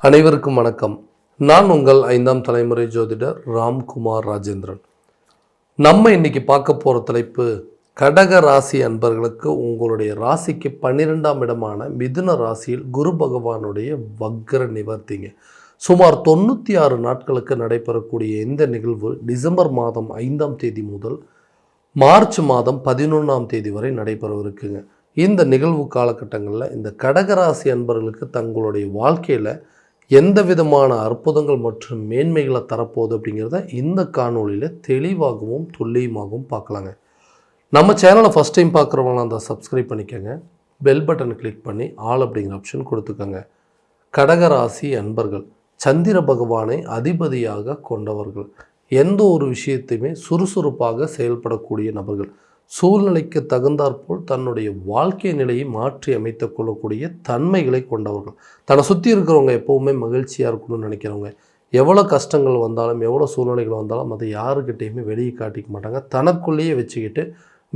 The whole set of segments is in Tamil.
அனைவருக்கும் வணக்கம். நான் உங்கள் 5ஆம் தலைமுறை ஜோதிடர் ராம்குமார் ராஜேந்திரன். நம்ம இன்னைக்கு பார்க்க போகிற தலைப்பு, கடக ராசி அன்பர்களுக்கு உங்களுடைய ராசிக்கு 12ஆம் இடமான மிதுன ராசியில் குரு பகவானுடைய வக்ர நிவர்த்திங்க. சுமார் 96 நாட்களுக்கு நடைபெறக்கூடிய இந்த நிகழ்வு டிசம்பர் மாதம் 5ஆம் தேதி முதல் மார்ச் மாதம் 11ஆம் தேதி வரை நடைபெறவிருக்குங்க. இந்த நிகழ்வு காலகட்டங்களில் இந்த கடகராசி அன்பர்களுக்கு தங்களுடைய வாழ்க்கையில் எந்த விதமான அற்புதங்கள் மற்றும் மேன்மைகளை தரப்போகுது அப்படிங்கிறத இந்த காணொலியில் தெளிவாகவும் துல்லியமாகவும் பார்க்கலாங்க. நம்ம சேனலை ஃபஸ்ட் டைம் பார்க்குறவங்களாம் அந்த சப்ஸ்கிரைப் பண்ணிக்கோங்க. பெல் பட்டன் கிளிக் பண்ணி ஆல் அப்படிங்கிற ஆப்ஷன் கொடுத்துக்கோங்க. கடகராசி அன்பர்கள் சந்திர பகவானை அதிபதியாக கொண்டவர்கள். எந்த ஒரு விஷயத்தையுமே சுறுசுறுப்பாக செயல்படக்கூடிய நபர்கள். சூழ்நிலைக்கு தகுந்தாற்போல் தன்னுடைய வாழ்க்கை நிலையை மாற்றி அமைத்து கொள்ளக்கூடிய தன்மைகளை கொண்டவர்கள். தன்னை சுற்றி இருக்கிறவங்க எப்போவுமே மகிழ்ச்சியாக இருக்கணும்னு நினைக்கிறவங்க. எவ்வளோ கஷ்டங்கள் வந்தாலும் எவ்வளோ சூழ்நிலைகள் வந்தாலும் அதை யாருக்கிட்டையுமே வெளியே காட்டிக்க மாட்டாங்க. தனக்குள்ளேயே வச்சுக்கிட்டு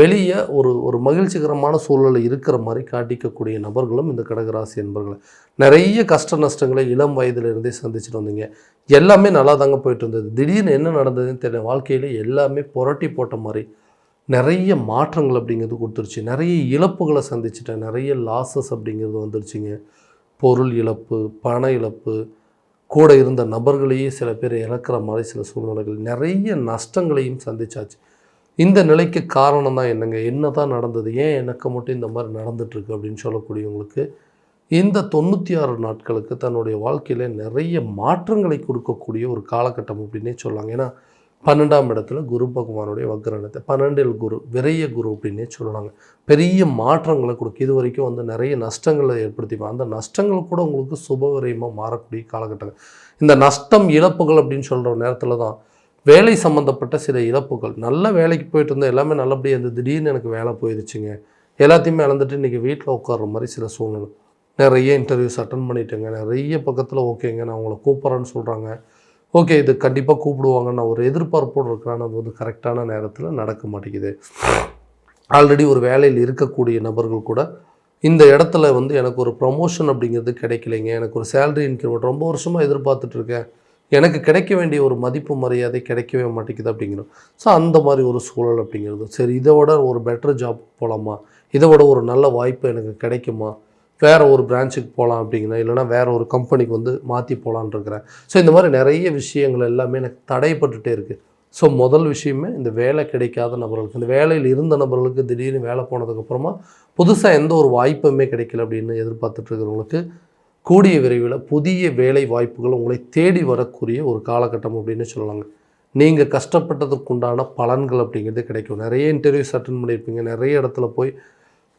வெளியே ஒரு மகிழ்ச்சிகரமான சூழ்நிலை இருக்கிற மாதிரி காட்டிக்கக்கூடிய நபர்களும் இந்த கடகராசி என்பர்கள். நிறைய கஷ்ட நஷ்டங்களை இளம் வயதிலிருந்தே சந்திச்சுட்டு வந்தீங்க. எல்லாமே நல்லா தாங்க போயிட்டு இருந்தது. திடீர்னு என்ன நடந்ததுன்னு தெரியல. வாழ்க்கையில் எல்லாமே புரட்டி போட்ட மாதிரி நிறைய மாற்றங்கள் அப்படிங்கிறது கொடுத்துருச்சு. நிறைய இழப்புகளை சந்திச்சிட்டேன். நிறைய லாஸஸ் அப்படிங்கிறது வந்துருச்சுங்க. பொருள் இழப்பு, பண இழப்பு, கூட இருந்த நபர்களையே சில பேர் இழக்கிற மாதிரி சில சூழ்நிலைகள், நிறைய நஷ்டங்களையும் சந்திச்சாச்சு. இந்த நிலைக்கு காரணம் தான் என்னங்க, என்ன தான் நடந்தது, ஏன் எனக்கு மட்டும் இந்த மாதிரி நடந்துட்டுருக்கு அப்படின்னு சொல்லக்கூடியவங்களுக்கு இந்த 96 நாட்களுக்கு தன்னுடைய வாழ்க்கையில் நிறைய மாற்றங்களை கொடுக்கக்கூடிய ஒரு காலகட்டம் அப்படின்னே சொல்லலாங்க. ஏன்னா 12ஆம் இடத்துல குரு பகவானுடைய வக்ரனத்தை, 12இல் குரு, விரைய குரு அப்படின்னே சொல்லலாங்க. பெரிய மாற்றங்களை கொடுக்க, இது வரைக்கும் நிறைய நஷ்டங்களை ஏற்படுத்திப்பாங்க. அந்த நஷ்டங்கள் கூட உங்களுக்கு சுபவிரயமாக மாறக்கூடிய காலகட்டங்கள். இந்த நஷ்டம் இழப்புகள் அப்படின்னு சொல்கிற நேரத்தில் தான் வேலை சம்மந்தப்பட்ட சில இழப்புகள். நல்ல வேலைக்கு போயிட்டு இருந்தேன், எல்லாமே நல்லபடியாக இருந்தது, திடீர்னு எனக்கு வேலை போயிடுச்சுங்க, எல்லாத்தையுமே இழந்துட்டு இன்றைக்கி வீட்டில் உட்கார்ற மாதிரி சில சூழ்நிலை. நிறைய இன்டர்வியூஸ் அட்டன் பண்ணிட்டேங்க, நிறைய பக்கத்தில் ஓகேங்க நான் உங்களை கூப்பிட்றேன்னு சொல்கிறாங்க, ஓகே இது கண்டிப்பாக கூப்பிடுவாங்க, நான் ஒரு எதிர்பார்ப்போடு இருக்கிறேன், அது கரெக்டான நேரத்தில் நடக்க மாட்டேங்குது. ஆல்ரெடி ஒரு வேலையில் இருக்கக்கூடிய நபர்கள் கூட இந்த இடத்துல எனக்கு ஒரு ப்ரமோஷன் அப்படிங்கிறது கிடைக்கலைங்க, எனக்கு ஒரு சேலரி இன்க்ரிமெண்ட் ரொம்ப வருஷமாக எதிர்பார்த்துட்ருக்கேன், எனக்கு கிடைக்க வேண்டிய ஒரு மதிப்பு மரியாதை கிடைக்கவே மாட்டேங்குது அப்படிங்கிறோம். ஸோ அந்த மாதிரி ஒரு சூழல் அப்படிங்கிறது. சரி, இதை விட ஒரு பெட்டர் ஜாப் போகலாமா, இதை விட ஒரு நல்ல வாய்ப்பு எனக்கு கிடைக்குமா, வேறு ஒரு பிரான்ச்சுக்கு போகலாம் அப்படிங்கன்னா, இல்லைனா வேறு ஒரு கம்பெனிக்கு மாற்றி போகலான்னு இருக்கிறேன். ஸோ இந்த மாதிரி நிறைய விஷயங்கள் எல்லாமே எனக்கு தடைப்பட்டுகிட்டே இருக்குது. ஸோ முதல் விஷயமே இந்த வேலை கிடைக்காத நபர்களுக்கு, இந்த வேலையில் இருந்த நபர்களுக்கு திடீர்னு வேலை போனதுக்கப்புறமா புதுசாக எந்த ஒரு வாய்ப்புமே கிடைக்கல அப்படின்னு எதிர்பார்த்துட்ருக்கிறவங்களுக்கு கூடிய விரைவில் புதிய வேலை வாய்ப்புகள் உங்களை தேடி வரக்கூடிய ஒரு காலகட்டம் அப்படின்னு சொல்லலாங்க. நீங்கள் கஷ்டப்பட்டதுக்குண்டான பலன்கள் அப்படிங்கிறது கிடைக்கும். நிறைய இன்டர்வியூஸ் அட்டன் பண்ணியிருப்பீங்க, நிறைய இடத்துல போய்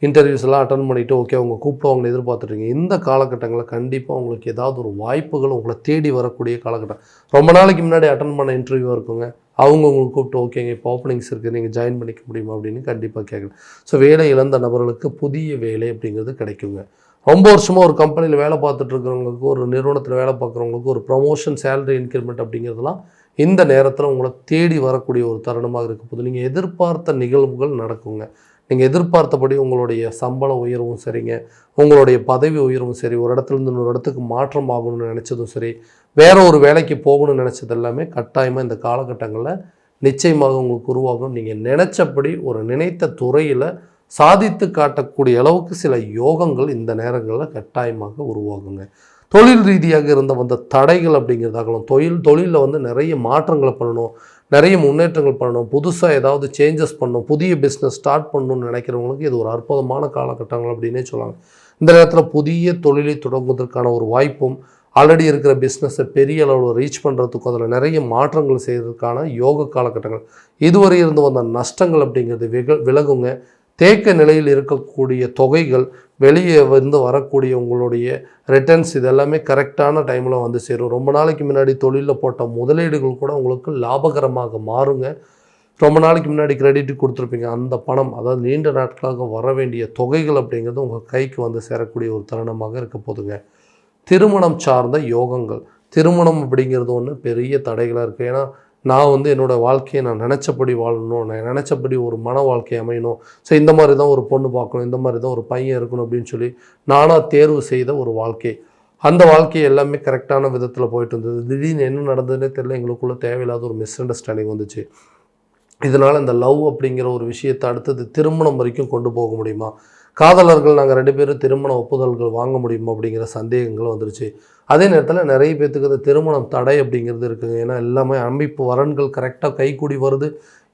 இன்டர்வியூஸ் எல்லாம் அட்டன் பண்ணிவிட்டு ஓகே அவங்க கூப்பிடுவாங்கன்னு எதிர்பார்த்துட்ருக்கீங்க. இந்த காலகட்டங்களில் கண்டிப்பாக உங்களுக்கு ஏதாவது ஒரு வாய்ப்புகள் உங்களை தேடி வரக்கூடிய காலகட்டம். ரொம்ப நாளைக்கு முன்னாடி அட்டன் பண்ண இன்டர்வியூவாக இருக்குங்க, அவங்க உங்களுக்கு கூப்பிட்டு ஓகேங்க இப்போ ஓப்பனிங்ஸ் இருக்குது, நீங்கள் ஜாயின் பண்ணிக்க முடியுமா அப்படின்னு கண்டிப்பாக கேட்கணும். ஸோ வேலை இழந்த நபர்களுக்கு புதிய வேலை அப்படிங்கிறது கிடைக்குங்க. ரொம்ப வருஷமாக ஒரு கம்பெனியில் வேலை பார்த்துட்ருக்கிறவங்களுக்கு, ஒரு நிறுவனத்தில் வேலை பார்க்குறவங்களுக்கு ஒரு ப்ரமோஷன், சேலரி இன்க்ரிமெண்ட் அப்படிங்கிறதுலாம் இந்த நேரத்தில் உங்களை தேடி வரக்கூடிய ஒரு தருணமாக இருக்க போது. நீங்கள் எதிர்பார்த்த நிகழ்வுகள் நடக்குங்க. நீங்கள் எதிர்பார்த்தபடி உங்களுடைய சம்பள உயர்வும் சரிங்க, உங்களுடைய பதவி உயர்வும் சரி, ஒரு இடத்துலேருந்து இன்னொரு இடத்துக்கு மாற்றம் ஆகணும்னு நினச்சதும் சரி, வேறு ஒரு வேலைக்கு போகணும்னு நினச்சது எல்லாமே கட்டாயமாக இந்த காலகட்டங்களில் நிச்சயமாக உங்களுக்கு உருவாகும். நீங்கள் நினச்சபடி ஒரு நினைத்த துறையில் சாதித்து காட்டக்கூடிய அளவுக்கு சில யோகங்கள் இந்த நேரங்களில் கட்டாயமாக உருவாகுங்க. தொழில் ரீதியாக வந்த தடைகள் அப்படிங்கிறதாகலாம், தொழிலில் நிறைய மாற்றங்களை பண்ணணும், நிறைய முன்னேற்றங்கள் பண்ணணும், புதுசாக ஏதாவது சேஞ்சஸ் பண்ணணும், புதிய பிஸ்னஸ் ஸ்டார்ட் பண்ணணும்னு நினைக்கிறவங்களுக்கு இது ஒரு அற்புதமான காலகட்டங்கள் அப்படின்னே சொல்லலாம். இந்த நேரத்தில் புதிய தொழிலை தொடங்குவதற்கான ஒரு வாய்ப்பும், ஆல்ரெடி இருக்கிற பிஸ்னஸை பெரிய அளவில் ரீச் பண்ணுறதுக்கும் அதில் நிறைய மாற்றங்கள் செய்கிறதுக்கான யோக காலகட்டங்கள். இதுவரை வந்த நஷ்டங்கள் அப்படிங்கிறது விலகுங்க. தேக்க நிலையில் இருக்கக்கூடிய தொகைகள், வெளியே வரக்கூடிய உங்களுடைய ரிட்டர்ன்ஸ், இதெல்லாமே கரெக்டான டைமில் சேரும். ரொம்ப நாளைக்கு முன்னாடி தொழிலில் போட்ட முதலீடுகள் கூட உங்களுக்கு லாபகரமாக மாறுங்க. ரொம்ப நாளைக்கு முன்னாடி கிரெடிட் கொடுத்துருப்பீங்க, அந்த பணம், அதாவது நீண்ட நாட்களாக வர வேண்டிய தொகைகள் அப்படிங்கிறது உங்கள் கைக்கு சேரக்கூடிய ஒரு தருணமாக இருக்க போதுங்க. திருமணம் சார்ந்த யோகங்கள், திருமணம் அப்படிங்கிறது ஒன்று பெரிய தடைகளாக இருக்குது. ஏன்னா நான் என்னோடய வாழ்க்கையை நான் நினச்சபடி வாழணும், நான் நினச்சபடி ஒரு மன வாழ்க்கை அமையணும், ஸோ இந்த மாதிரி தான் ஒரு பொண்ணு பார்க்கணும், இந்த மாதிரி தான் ஒரு பையன் இருக்கணும் அப்படின்னு சொல்லி நானாக தேர்வு செய்த ஒரு வாழ்க்கை. அந்த வாழ்க்கை எல்லாமே கரெக்டான விதத்தில் போயிட்டு இருந்தது. திடீர்னு என்ன நடந்ததுன்னே தெரியல, எங்களுக்குள்ள தேவையில்லாத ஒரு மிஸ் அண்டர்ஸ்டாண்டிங் வந்துச்சு. இதனால் இந்த லவ் அப்படிங்கிற ஒரு விஷயத்தை அடுத்தது திருமணம் வரைக்கும் கொண்டு போக முடியுமா, காதலர்கள் நாங்கள் 2 பேரும் திருமண ஒப்புதல்கள் வாங்க முடியுமா அப்படிங்கிற சந்தேகங்கள் வந்துருச்சு. அதே நேரத்தில் நிறைய பேர்த்துக்கு இந்த திருமணம் தடை அப்படிங்கிறது இருக்குங்க. ஏன்னா எல்லாமே அமைப்பு வரன்கள் கரெக்டாக கைக்கூடி வருது,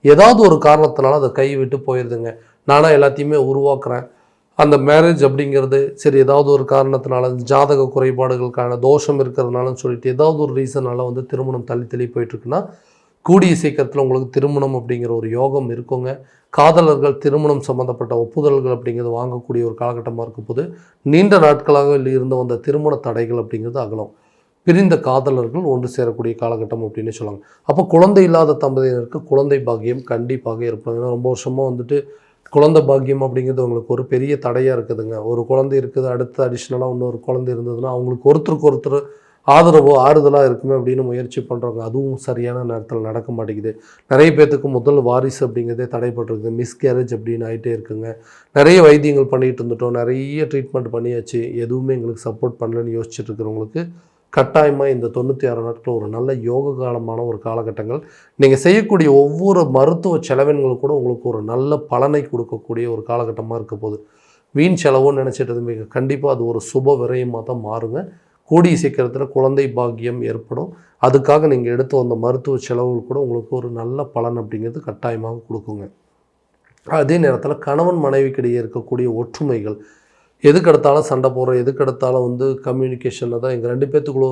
ஏதாவது ஒரு காரணத்தினால அதை கை விட்டு போயிடுதுங்க. நானாக எல்லாத்தையுமே உருவாக்குறேன், அந்த மேரேஜ் அப்படிங்கிறது சரி ஏதாவது ஒரு காரணத்தினால ஜாதக குறைபாடுகளுக்கான தோஷம் இருக்கிறதுனாலன்னு சொல்லிட்டு ஏதாவது ஒரு ரீசனால் வந்து திருமணம் தள்ளி தள்ளி போயிட்டுருக்குன்னா, கூடிய சீக்கிரத்தில் உங்களுக்கு திருமணம் அப்படிங்கிற ஒரு யோகம் இருக்குங்க. காதலர்கள் திருமணம் சம்மந்தப்பட்ட ஒப்புதல்கள் அப்படிங்கிறது வாங்கக்கூடிய ஒரு காலகட்டமாக இருக்கும் போது, நீண்ட நாட்களாக இருந்து வந்த திருமண தடைகள் அப்படிங்கிறது அகலும். பிரிந்த காதலர்கள் ஒன்று சேரக்கூடிய காலகட்டம் அப்படின்னு சொல்லுவாங்க. அப்போ குழந்தை இல்லாத தம்பதியினருக்கு குழந்தை பாக்கியம் கண்டிப்பாக இருப்பாங்க. ஏன்னா ரொம்ப வருஷமாக வந்துட்டு குழந்தை பாக்கியம் அப்படிங்கிறது உங்களுக்கு ஒரு பெரிய தடையாக இருக்குதுங்க. ஒரு குழந்தை இருக்குது, அடுத்து அடிஷ்னலாக இன்னொரு குழந்தை இருந்ததுன்னா அவங்களுக்கு ஒருத்தருக்கு ஒருத்தர் ஆதரவோ ஆறுதலாக இருக்குமே அப்படின்னு முயற்சி பண்ணுறவங்க, அதுவும் சரியான நேரத்தில் நடக்க மாட்டேங்குது. நிறைய பேர்த்துக்கு முதல் வாரிசு அப்படிங்கிறதே தடைப்பட்டிருக்குது, மிஸ்கேரேஜ் அப்படின்னு ஆகிட்டே இருக்குங்க. நிறைய வைத்தியங்கள் பண்ணிகிட்டு இருந்துட்டோம், நிறைய ட்ரீட்மெண்ட் பண்ணியாச்சு, எதுவுமே எங்களுக்கு சப்போர்ட் பண்ணலன்னு யோசிச்சுட்டு இருக்கிறவங்களுக்கு கட்டாயமாக இந்த 96 நாட்கள் ஒரு நல்ல யோக காலமான ஒரு காலகட்டங்கள். நீங்கள் செய்யக்கூடிய ஒவ்வொரு மருத்துவ செலவினங்களும் கூட உங்களுக்கு ஒரு நல்ல பலனை கொடுக்கக்கூடிய ஒரு காலகட்டமாக இருக்க போகுது. வீண் செலவுன்னு நினச்சிட்டு இருந்தீங்க, கண்டிப்பாக அது ஒரு சுப விரயமாக தான் மாறுங்க. கூடிய சீக்கிரத்தில் குழந்தை பாக்கியம் ஏற்படும். அதுக்காக நீங்கள் எடுத்து வந்த மருத்துவ செலவுகள் கூட உங்களுக்கு ஒரு நல்ல பலன் அப்படிங்கிறது கட்டாயமாக கொடுக்குங்க. அதே நேரத்தில் கணவன் மனைவிக்கிடையே இருக்கக்கூடிய ஒற்றுமைகள், எதுக்கெடுத்தாலும் சண்டை போடுறோம், எதுக்கெடுத்தாலும் வந்து கம்யூனிகேஷனில் தான் எங்கள் 2 பேர்த்துக்குள்ள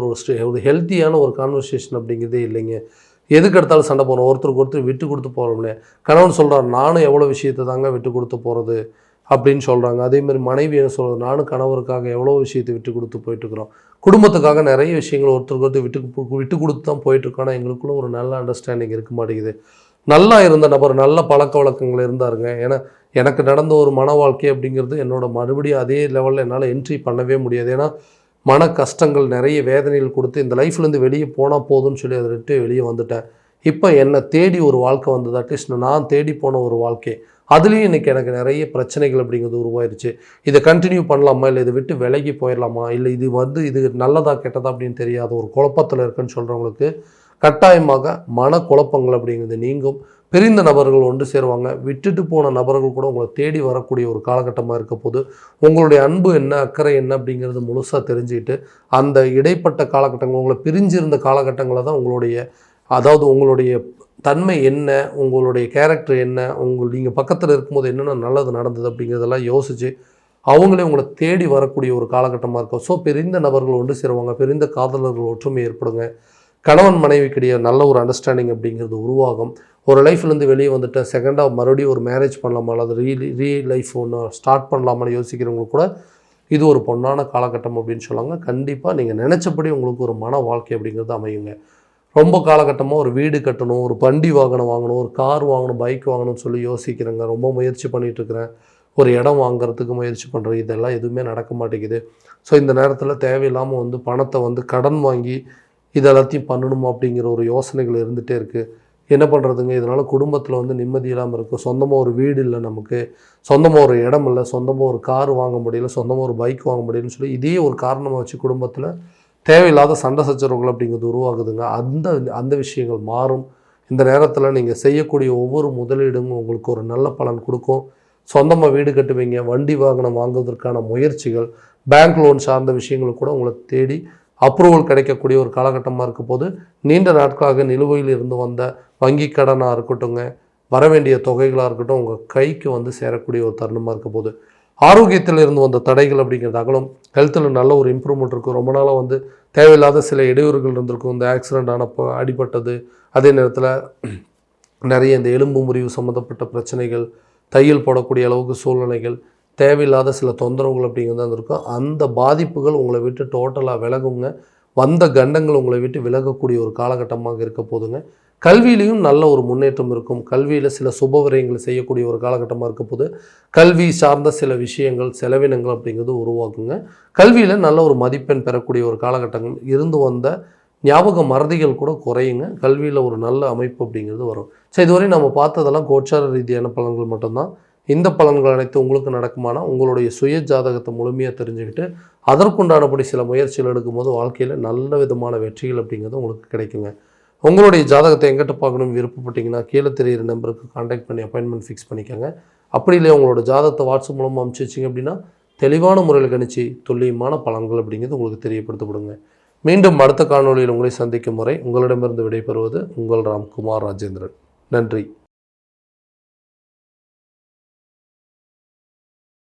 ஒரு ஹெல்த்தியான ஒரு கான்வர்சேஷன் அப்படிங்கிறதே இல்லைங்க. எதுக்கெடுத்தாலும் சண்டை போடுறோம், ஒருத்தருக்கு ஒருத்தர் விட்டு கொடுத்து போகிறோம்னே. கணவன் சொல்கிறார், நானும் எவ்வளோ விஷயத்தை தாங்க விட்டு கொடுத்து போகிறது அப்படின்னு சொல்கிறாங்க. அதேமாதிரி மனைவி என்ன சொல்கிறது, நானும் கணவருக்காக எவ்வளோ விஷயத்தை விட்டு கொடுத்து போயிட்டுருக்குறோம். குடும்பத்துக்காக நிறைய விஷயங்கள் ஒருத்தருக்கு ஒருத்தர் விட்டு கொடுத்து தான் போயிட்டுருக்கோம். ஆனால் எங்களுக்குள்ள ஒரு நல்ல அண்டர்ஸ்டாண்டிங் இருக்க மாட்டேங்குது. நல்லா இருந்த நபர், நல்ல பழக்க வழக்கங்கள் இருந்தாருங்க. ஏன்னா எனக்கு நடந்த ஒரு மன வாழ்க்கை அப்படிங்கிறது என்னோட மறுபடியும் அதே லெவலில் என்னால் என்ட்ரி பண்ணவே முடியாது. ஏன்னா மன கஷ்டங்கள் நிறைய வேதனைகள் கொடுத்து இந்த லைஃப்லேருந்து வெளியே போனால் போதும்னு சொல்லி அதை விட்டு வெளியே வந்துட்டேன். இப்போ என்னை தேடி ஒரு வாழ்க்கை வந்தது, அட்லீஸ்ட் நான் தேடி போன ஒரு வாழ்க்கை. அதுலேயும் இன்றைக்கி எனக்கு நிறைய பிரச்சனைகள் அப்படிங்கிறது உருவாயிருச்சு. இதை கண்டினியூ பண்ணலாமா, இல்லை இதை விட்டு விலகி போயிடலாமா, இல்லை இது நல்லதா கெட்டதா அப்படின்னு தெரியாத ஒரு குழப்பத்தில் இருக்குன்னு சொல்கிறவங்களுக்கு கட்டாயமாக மனக்குழப்பங்கள் அப்படிங்கிறது நீங்கும். பிரிந்த நபர்கள் ஒன்று சேருவாங்க. விட்டுட்டு போன நபர்கள் கூட உங்களை தேடி வரக்கூடிய ஒரு காலகட்டமாக இருக்க போது, உங்களுடைய அன்பு என்ன, அக்கறை என்ன அப்படிங்கிறது முழுசாக தெரிஞ்சுக்கிட்டு, அந்த இடைப்பட்ட காலகட்டங்கள், உங்களை பிரிஞ்சிருந்த காலகட்டங்களை தான் உங்களுடைய தன்மை என்ன, உங்களுடைய கேரக்டர் என்ன, நீங்கள் பக்கத்தில் இருக்கும்போது என்னென்ன நல்லது நடந்தது அப்படிங்கிறதெல்லாம் யோசித்து அவங்களே உங்களை தேடி வரக்கூடிய ஒரு காலகட்டமாக இருக்கும். ஸோ பிரிந்த நபர்கள் ஒன்று சேருவாங்க, பிரிந்த காதலர்கள் ஒற்றுமை ஏற்படுங்க. கணவன் மனைவிக்கிடையே நல்ல ஒரு அண்டர்ஸ்டாண்டிங் அப்படிங்கிறது உருவாகும். ஒரு லைஃப்லேருந்து வெளியே வந்துட்டு செகண்டாக மறுபடியும் ஒரு மேரேஜ் பண்ணலாமா, அல்லது ரீ லைஃப் ஒன்று ஸ்டார்ட் பண்ணலாமான்னு யோசிக்கிறவங்களுக்கு கூட இது ஒரு பொன்னான காலகட்டம் அப்படின்னு சொல்லுவாங்க. கண்டிப்பாக நீங்கள் நினச்சபடி உங்களுக்கு ஒரு மன வாழ்க்கை அப்படிங்கிறது அமையுங்க. ரொம்ப காலகட்டமாக ஒரு வீடு கட்டணும், ஒரு வண்டி வாகனம் வாங்கணும், ஒரு கார் வாங்கணும், பைக் வாங்கணும்னு சொல்லி யோசிக்கிறேங்க. ரொம்ப முயற்சி பண்ணிகிட்ருக்கிறேன், ஒரு இடம் வாங்குறதுக்கு முயற்சி பண்ணுறேன். இதெல்லாம் எதுவுமே நடக்க மாட்டேங்குது. ஸோ இந்த நேரத்தில் தேவையில்லாமல் வந்து பணத்தை வந்து கடன் வாங்கி இதெல்லாத்தையும் பண்ணணுமா அப்படிங்கிற ஒரு யோசனைகள் இருந்துகிட்டே இருக்குது. என்ன பண்ணுறதுங்க, இதனால் குடும்பத்தில் வந்து நிம்மதி இல்லாமல் இருக்குது. சொந்தமாக ஒரு வீடு இல்லை, நமக்கு சொந்தமாக ஒரு இடம் இல்லை, சொந்தமாக ஒரு கார் வாங்க முடியல, சொந்தமாக ஒரு பைக் வாங்க முடியலன்னு சொல்லி இதே ஒரு காரணமாக வச்சு குடும்பத்தில் தேவையில்லாத சண்டை சச்சரவுகள் அப்படிங்கிறது உருவாகுதுங்க. அந்த விஷயங்கள் மாறும். இந்த நேரத்தில் நீங்கள் செய்யக்கூடிய ஒவ்வொரு முதலீடும் உங்களுக்கு ஒரு நல்ல பலன் கொடுக்கும். சொந்தமாக வீடு கட்டுவீங்க, வண்டி வாகனம் வாங்குவதற்கான முயற்சிகள், பேங்க் லோன் சார்ந்த விஷயங்கள் கூட உங்களை தேடி அப்ரூவல் கிடைக்கக்கூடிய ஒரு காலகட்டமாக இருக்க போது, நீண்ட நாட்களாக நிலுவையில் இருந்து வந்த வங்கி கடனாக இருக்கட்டுங்க, வரவேண்டிய தொகைகளாக இருக்கட்டும், உங்கள் கைக்கு வந்து சேரக்கூடிய ஒரு தருணமாக இருக்க போது, ஆரோக்கியத்தில் இருந்து வந்த தடைகள் அப்படிங்கிறது அகலும். ஹெல்த்தில் நல்ல ஒரு இம்ப்ரூவ்மெண்ட் இருக்கும். ரொம்ப நாளாக வந்து தேவையில்லாத சில இடையூறுகள் இருந்திருக்கும். இந்த ஆக்சிடெண்ட் ஆனப்போ அடிபட்டது, அதே நேரத்தில் நிறைய இந்த எலும்பு முறிவு சம்மந்தப்பட்ட பிரச்சனைகள், தையல் போடக்கூடிய அளவுக்கு சூழ்நிலைகள், தேவையில்லாத சில தொந்தரவுகள் அப்படிங்கிறது தான் இருக்கும். அந்த பாதிப்புகள் உங்களை விட்டு டோட்டலாக விலகுங்க. வந்த கண்டங்கள் உங்களை விட்டு விலகக்கூடிய ஒரு காலகட்டமாக இருக்க போதுங்க. கல்வியிலையும் நல்ல ஒரு முன்னேற்றம் இருக்கும். கல்வியில் சில சுபவிரயங்களை செய்யக்கூடிய ஒரு காலகட்டமாக இருக்க போது, கல்வி சார்ந்த சில விஷயங்கள், செலவினங்கள் அப்படிங்கிறது உருவாக்குங்க. கல்வியில் நல்ல ஒரு மதிப்பெண் பெறக்கூடிய ஒரு காலகட்டங்கள் இருந்து வந்த ஞாபக மறதிகள் கூட குறையுங்க. கல்வியில் ஒரு நல்ல அமைப்பு அப்படிங்கிறது வரும். ஸோ இதுவரை நம்ம பார்த்ததெல்லாம் கோச்சார ரீதியான பலன்கள் மட்டும்தான். இந்த பலன்கள் அனைத்து உங்களுக்கு நடக்குமானா உங்களுடைய சுய ஜாதகத்தை முழுமையாக தெரிஞ்சுக்கிட்டு அதற்குண்டானபடி சில முயற்சிகள் எடுக்கும்போது வாழ்க்கையில் நல்ல விதமான வெற்றிகள் அப்படிங்கிறது உங்களுக்கு கிடைக்குங்க. உங்களுடைய ஜாதகத்தை எங்கிட்ட பார்க்கணும்னு விருப்பப்பட்டீங்கன்னா கீழே தெரியிற நம்பருக்கு கான்டாக்ட் பண்ணி அப்பாயின்மெண்ட் ஃபிக்ஸ் பண்ணிக்கோங்க. அப்படி இல்லையா உங்களோட ஜாதகத்தை வாட்ஸ்அப் மூலமாக அனுப்பிச்சி வச்சிங்க அப்படின்னா தெளிவான முறையில் கணிச்சு துல்லியமான பலன்கள் அப்படிங்கிறது உங்களுக்கு தெரியப்படுத்தப்படுங்க. மீண்டும் அடுத்த காணொளியில் உங்களை சந்திக்கும் முறை உங்களிடமிருந்து விடைபெறுவது உங்கள் ராம்குமார் ராஜேந்திரன். நன்றி.